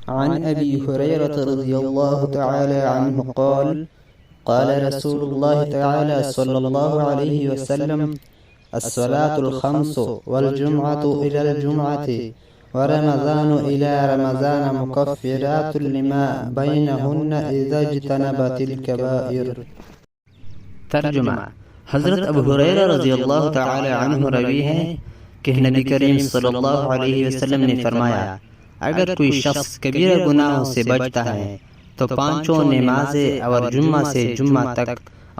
عن أبي هريرة رضي الله تعالى عنه قال قال رسول الله تعالى صلى الله عليه وسلم الصلاة الخمس والجمعة إلى الجمعة ورمضان إلى رمضان مكفرات لما بينهن إذا اجتنبت الكبائر. ترجمہ: حضرت ابو ہریرہ رضی اللہ تعالی عنہ روی ہے کہ نبی کریم صلی اللہ علیہ وسلم نے فرمایا، اگر کوئی شخص کبیرہ گناہوں سے بچتا ہے تو پانچوں نمازیں اور جمعہ سے جمعہ تک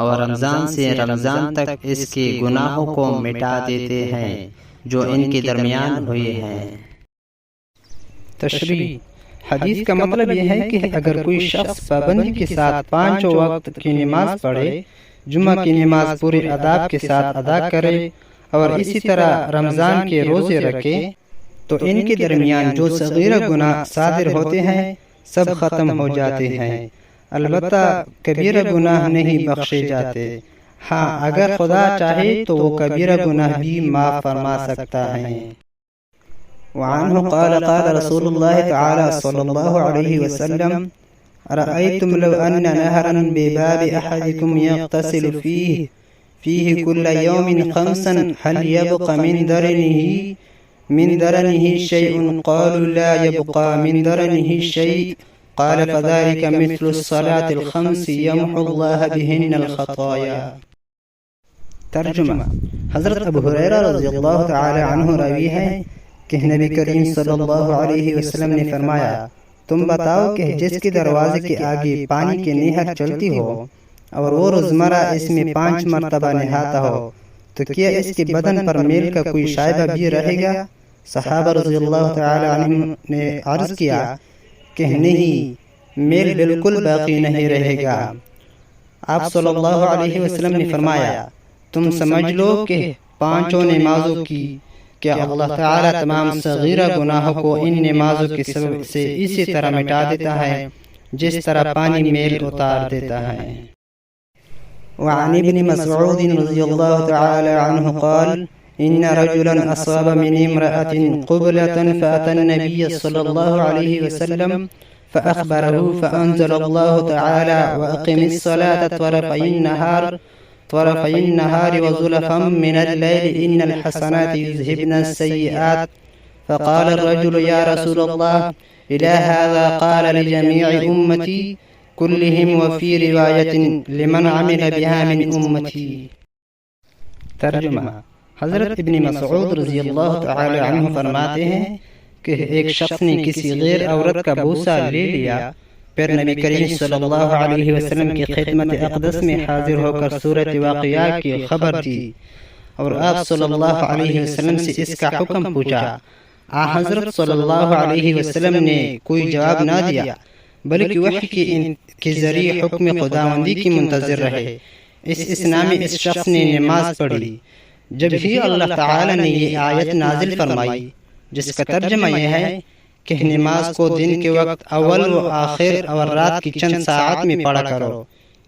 اور رمضان سے رمضان تک اس کے گناہوں کو مٹا دیتے ہیں جو ان کے درمیان ہوئے ہیں۔ تشریح: حدیث کا مطلب یہ ہے کہ اگر کوئی شخص پابندی کے ساتھ پانچوں وقت کی نماز پڑھے، جمعہ کی نماز پورے آداب کے ساتھ ادا کرے اور اسی طرح رمضان کے روزے رکھے تو ان کے درمیان جو صغیرہ گناہ صادر ہوتے ہیں سب ختم ہو جاتے ہیں، البتہ کبیرہ گناہ نہیں بخشے جاتے۔ ہاں، اگر خدا چاہے تو وہ کبیرہ گناہ بھی معاف فرما سکتا ہے۔ وعنه قال قال رسول الله تعالى صلى الله عليه وسلم أرأيتم لو أن نهرا بباب أحدكم يغتسل فيه كل يوم 5 هل يبقى من درنه شيء؟ قالوا لا يبقى من درنه شيء، قال فذلك مثل الصلاة الخمس يمحو الله بهن الخطايا۔ ترجمہ: حضرت ابو ہریرہ رضی اللہ تعالی عنہ روی ہے کہ نبی کریم صلی اللہ علیہ وسلم نے فرمایا، تم بتاؤ کہ جس کے دروازے کے آگے پانی کی نہر چلتی ہو اور وہ روزمرہ اس میں 5 مرتبہ نہاتا ہو تو کیا اس کے بدن پر میل کا کوئی شائبہ بھی رہے گا؟ صحابہ رضی اللہ تعالی عنہم نے عرض کیا کہ نہیں، میل بالکل باقی نہیں رہے گا۔ آپ صلی اللہ علیہ وسلم نے فرمایا، تم سمجھ لو کہ پانچوں نمازوں کی کیا اللہ تعالیٰ تمام صغیرہ گناہوں کو ان نمازوں کے سبب سے اسی طرح مٹا دیتا ہے جس طرح پانی میل اتار دیتا ہے۔ وعن ابن مسعود رضی اللہ تعالی عنہ قال إن رجلا أصاب من امرأة قبلة فأتى النبي صلى الله عليه وسلم فأخبره فأنزل الله تعالى وأقم الصلاة طرفي النهار وزلفا من الليل إن الحسنات يذهبن السيئات، فقال الرجل يا رسول الله إلى هذا؟ قال لجميع أمتي كلهم وفي رواية لمن عمل بها من أمتي۔ ترجمہ: حضرت ابن مسعود رضی اللہ تعالی عنہ فرماتے ہیں کہ ایک شخص نے کسی غیر عورت کا بوسہ لے لیا، پھر نبی کریم صلی اللہ علیہ وسلم کی خدمت اقدس میں حاضر ہو کر صورت واقعہ کی خبر دی اور آپ صلی اللہ علیہ وسلم سے اس کا حکم پوچھا۔ حضرت صلی اللہ علیہ وسلم نے کوئی جواب نہ دیا بلکہ وحی کے ذریعے حکم خداوندی کی منتظر رہے۔ اس اسنا میں اس شخص نے نماز پڑھی۔ جب ہی اللہ تعالی نے یہ آیت نازل فرمائی جس کا ترجمہ یہ ہے کہ نماز کو دن کے وقت اول و آخر اور رات کی چند ساعت میں پڑھا کرو،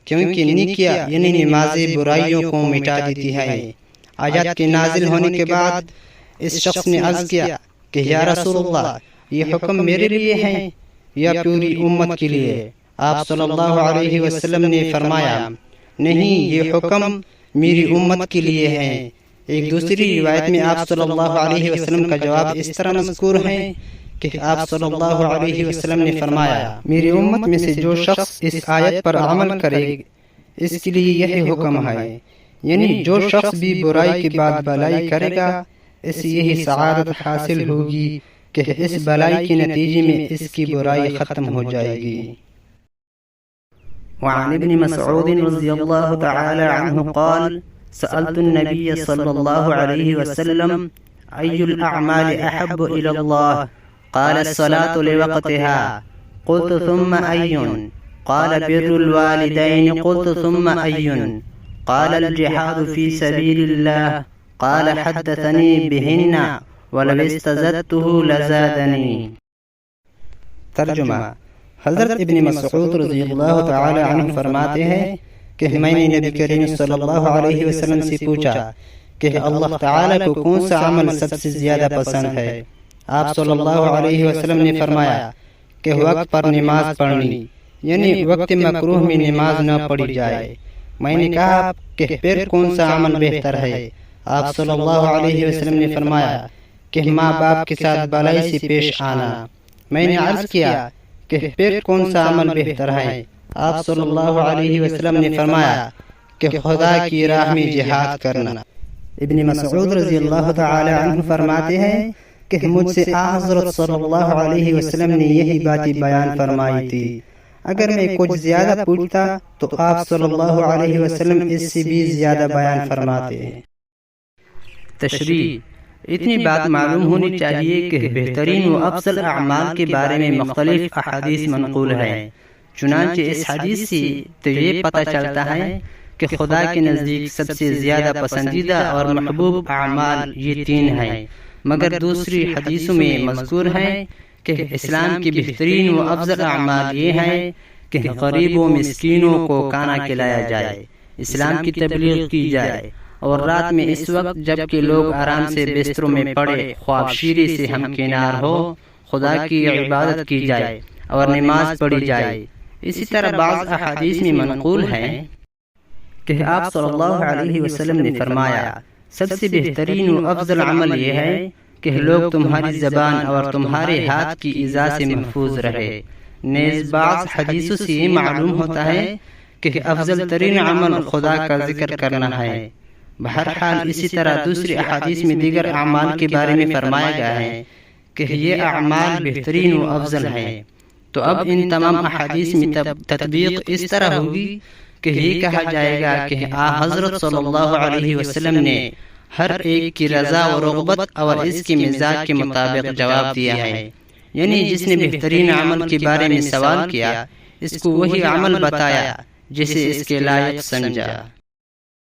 کیونکہ نیکیاں یعنی نمازیں برائیوں کو مٹا دیتی ہے۔ آیات کے نازل ہونے کے بعد اس شخص نے عرض کیا کہ یا رسول اللہ، یہ حکم میرے لیے ہے یا پوری امت کے لیے؟ آپ صلی اللہ علیہ وسلم نے فرمایا، نہیں، یہ حکم میری امت کے لیے ہے۔ ایک دوسری روایت میں آپ صلی اللہ علیہ وسلم کا جواب اس طرح مذکور ہے کہ آپ صلی اللہ علیہ وسلم نے فرمایا، میری امت میں سے جو شخص اس آیت پر عمل کرے اس کے لیے یہی حکم ہے، یعنی جو شخص بھی برائی کے بعد بھلائی کرے گا اس یہی سعادت حاصل ہوگی کہ اس بھلائی کے نتیجے میں اس کی برائی ختم ہو جائے گی۔ وعن ابن مسعود رضی اللہ تعالی عنہ قال سألت النبي صلى الله عليه وسلم أي الأعمال أحب إلى الله؟ قال الصلاة لوقتها. قلت ثم أي؟ قال بر الوالدين. قلت ثم أي؟ قال الجهاد في سبيل الله. قال حدثني بهن ولو استزدته لزادني. ترجمہ: حضرت ابن مسعود رضی اللہ تعالی عنہ فرماتے ہیں کہ میں نے نبی کریم صلی اللہ علیہ وسلم سے پوچھا کہ اللہ تعالی کو کون سا عمل سب سے زیادہ پسند ہے؟ آپ صلی اللہ علیہ وسلم نے فرمایا کہ وقت پر نماز پڑھنی، یعنی وقت مکروہ میں نماز نہ پڑھی جائے۔ میں نے کہا کہ پھر کون سا عمل بہتر ہے؟ آپ صلی اللہ علیہ وسلم نے فرمایا کہ ماں باپ کے ساتھ بھلائی سے پیش آنا۔ میں نے عرض کیا کہ پھر کون سا عمل بہتر ہے؟ آپ صلی اللہ علیہ وسلم نے فرمایا کہ خدا کی راہ میں جہاد کرنا۔ ابن مسعود رضی اللہ تعالی عنہ فرماتے ہیں کہ مجھ سے حضرت صلی اللہ علیہ وسلم نے یہی باتیں بیان فرمائی تھی۔ اگر میں کچھ زیادہ پوچھتا تو آپ صلی اللہ علیہ وسلم اس سے بھی زیادہ بیان فرماتے ہیں۔ تشریح: اتنی بات معلوم ہونی چاہیے کہ بہترین و افضل اعمال کے بارے میں مختلف احادیث منقول ہیں۔ چنانچہ اس حدیث سے تو یہ پتہ چلتا ہے کہ خدا کے نزدیک سب سے زیادہ پسندیدہ اور محبوب اعمال یہ 3 ہیں، مگر دوسری حدیثوں میں مذکور ہے کہ اسلام کی بہترین و افضل اعمال یہ ہیں کہ غریبوں مسکینوں کو کھانا کھلایا جائے، اسلام کی تبلیغ کی جائے، اور رات میں اس وقت جب کہ لوگ آرام سے بستروں میں پڑے خواب شیری سے ہمکنار ہو خدا کی عبادت کی جائے اور نماز پڑھی جائے۔ اسی طرح بعض احادیث میں منقول ہے کہ آپ صلی اللہ علیہ وسلم نے فرمایا سب سے بہترین و افضل عمل یہ ہے کہ لوگ تمہاری زبان اور تمہارے ہاتھ کی ایذا سے محفوظ رہے۔ نیز بعض حدیثوں سے یہ معلوم ہوتا ہے کہ افضل ترین عمل خدا کا ذکر کرنا ہے۔ بہرحال اسی طرح دوسری احادیث میں دیگر اعمال کے بارے میں فرمایا گیا ہے کہ یہ اعمال بہترین و افضل ہیں۔ تو اب ان تمام احادیث میں تطبیق اس طرح ہوگی کہ یہ کہا جائے گا کہ حضرت صلی اللہ علیہ وسلم نے ہر ایک کی رضا و رغبت اور اس کے مزاج کے مطابق جواب دیا ہے، یعنی جس نے بہترین عمل کے بارے میں سوال کیا اس کو وہی عمل بتایا جسے اس کے لائق سمجھا۔